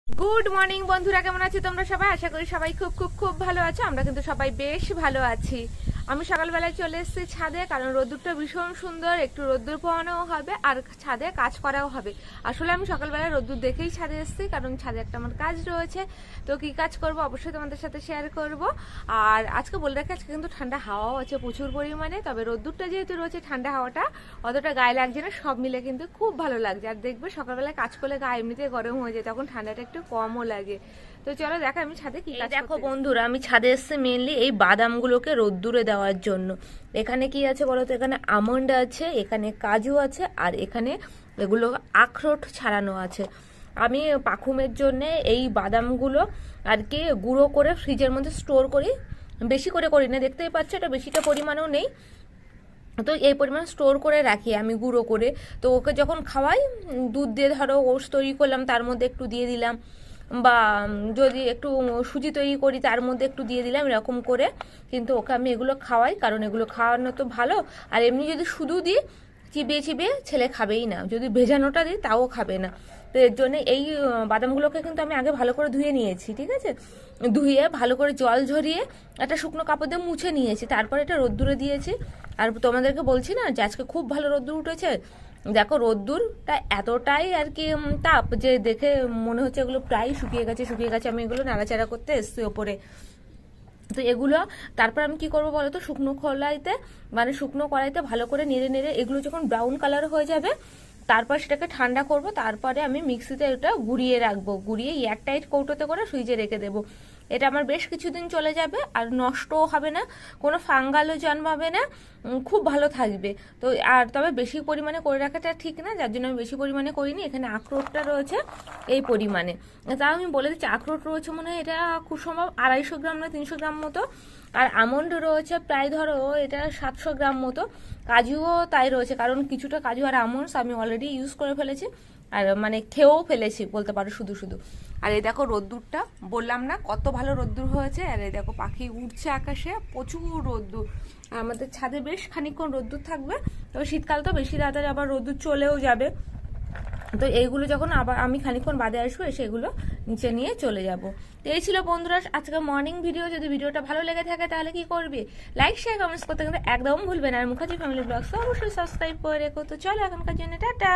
Good morning বন্ধুরা, কেমন আছো তোমরা সবাই? আশা করি সবাই খুব খুব খুব ভালো আছো। আমরা কিন্তু সবাই বেশ ভালো আছি। আমি সকালবেলায় চলে এসেছি ছাদে, কারণ রোদ্দুরটা ভীষণ সুন্দর, একটু রোদ্দুর পোহানোও হবে আর ছাদে কাজ করাও হবে। আসলে আমি সকালবেলায় রোদ্দুর দেখেই ছাদে এসেছি, কারণ ছাদে একটা আমার কাজ রয়েছে। তো কি কাজ করব অবশ্যই তোমাদের সাথে শেয়ার করব। আর আজকে বলে রাখি, আজকে কিন্তু ঠান্ডা হাওয়াও আছে প্রচুর পরিমাণে। তবে রোদ্দুরটা যেহেতু রয়েছে, ঠান্ডা হাওয়াটা অতটা গায়ে লাগছে না, সব মিলে কিন্তু খুব ভালো লাগছে। আর দেখবে সকালবেলায় কাজ করলে গায়ে এমনিতে গরম হয়ে যায়, তখন ঠান্ডাটা একটু কমও লাগে। তো চলো দেখা আমি ছাদে কি কাজ। দেখো বন্ধুরা, আমি ছাদে এসেছি মেনলি এই বাদামগুলোকে রোদ্দুরে দেওয়ার জন্য। এখানে কি আছে বলো তো? এখানে আমন্ড আছে, এখানে কাজু আছে, আর এখানে এগুলো আখরোট ছাড়ানো আছে। আমি পাখুমের জন্য এই বাদামগুলো আর কি গুঁড়ো করে ফ্রিজের মধ্যে স্টোর করি। বেশি করে করি না, দেখতেই পাচ্ছ এটা বেশিটা পরিমাণেও নেই। তো এই পরিমাণ স্টোর করে রাখি আমি গুঁড়ো করে। তো ওকে যখন খাওয়াই, দুধ দিয়ে ধরো ওটস তৈরি করলাম, তার মধ্যে একটু দিয়ে দিলাম, বা যদি একটু সুজি তৈরি করি তার মধ্যে একটু দিয়ে দিলাম, এরকম করে কিন্তু ওকে আমি এগুলো খাওয়াই, কারণ এগুলো খাওয়ানো তো ভালো। আর এমনি যদি শুধু দিই, চিবিয়ে চিবিয়ে ছেলে খাবেই না, যদি ভেজানোটা দিই তাও খাবে না। তো এর জন্য এই বাদামগুলোকে কিন্তু আমি আগে ভালো করে ধুয়ে নিয়েছি, ঠিক আছে? ধুয়ে ভালো করে জল ঝরিয়ে একটা শুকনো কাপড় দিয়ে মুছে নিয়েছি, তারপর এটা রোদ্দুরে দিয়েছি। আর তোমাদেরকে বলছি না যে আজকে খুব ভালো রোদ্দুর উঠেছে। দেখো রোদ্দুরটা এতটাই আর কি তাপ, যে দেখে মনে হচ্ছে এগুলো প্রায় শুকিয়ে গেছে শুকিয়ে গেছে। আমি এগুলো নাড়াচাড়া করতে এসছি ওপরে। তো এগুলো তারপর আমি কি করবো বলো তো? শুকনো খোলাইতে, মানে শুকনো কড়াইতে ভালো করে নেড়ে নেড়ে এগুলো যখন ব্রাউন কালার হয়ে যাবে, তারপর সেটাকে ঠান্ডা করব। তারপরে আমি মিক্সিতে এটা গুঁড়িয়ে রাখবো, গুঁড়িয়ে এয়ারটাইট কৌটোতে করে ফ্রিজে রেখে দেবো। এটা আমার বেশ কিছুদিন চলে যাবে, আর নষ্টও হবে না, কোনো ফাঙ্গালও জন্মাবে না, খুব ভালো থাকবে। তো আর তবে বেশি পরিমাণে করে রাখাটা ঠিক না, যার জন্য আমি বেশি পরিমাণে করিনি। এখানে আখরোটটা রয়েছে এই পরিমাণে। তাও আমি বলে দিচ্ছি, আখরোট রয়েছে মনে হয় এটা খুব সম্ভব 250 গ্রাম না 300 গ্রাম মতো। আর আমন্ড রয়েছে প্রায় ধরো এটা 700 গ্রাম মতো। কাজুও তাই রয়েছে, কারণ কিছুটা কাজু আর আমন্ডস আমি অলরেডি ইউজ করে ফেলেছি, আর মানে খেয়েও ফেলেছি বলতে পারো শুধু শুধু। আর এই দেখো রোদ্দুরটা, বললাম না কত ভালো রোদ্দুর হয়েছে। আর এই দেখো পাখি উঠছে আকাশে, প্রচুর রোদ্দুর। আর আমাদের ছাদে বেশ খানিকক্ষণ রোদ্দুর থাকবে, তবে শীতকাল তো বেশি তাড়াতাড়ি আবার রোদ্দুর চলেও যাবে। তো এইগুলো যখন আবার আমি খানিকক্ষণ বাদে আসবো, এসে এগুলো নিচে নিয়ে চলে যাব। তো এই ছিল বন্ধুরা আজকে মর্নিং ভিডিও। যদি ভিডিওটা ভালো লেগে থাকে তাহলে কি করবে? লাইক শেয়ার কমেন্টস করতে কিন্তু একদম ভুলবে না। আর মুখার্জি ফ্যামিলি ব্লগস অবশ্যই সাবস্ক্রাইব করে রেখো। তো চলো এখনকার জন্য টাটা।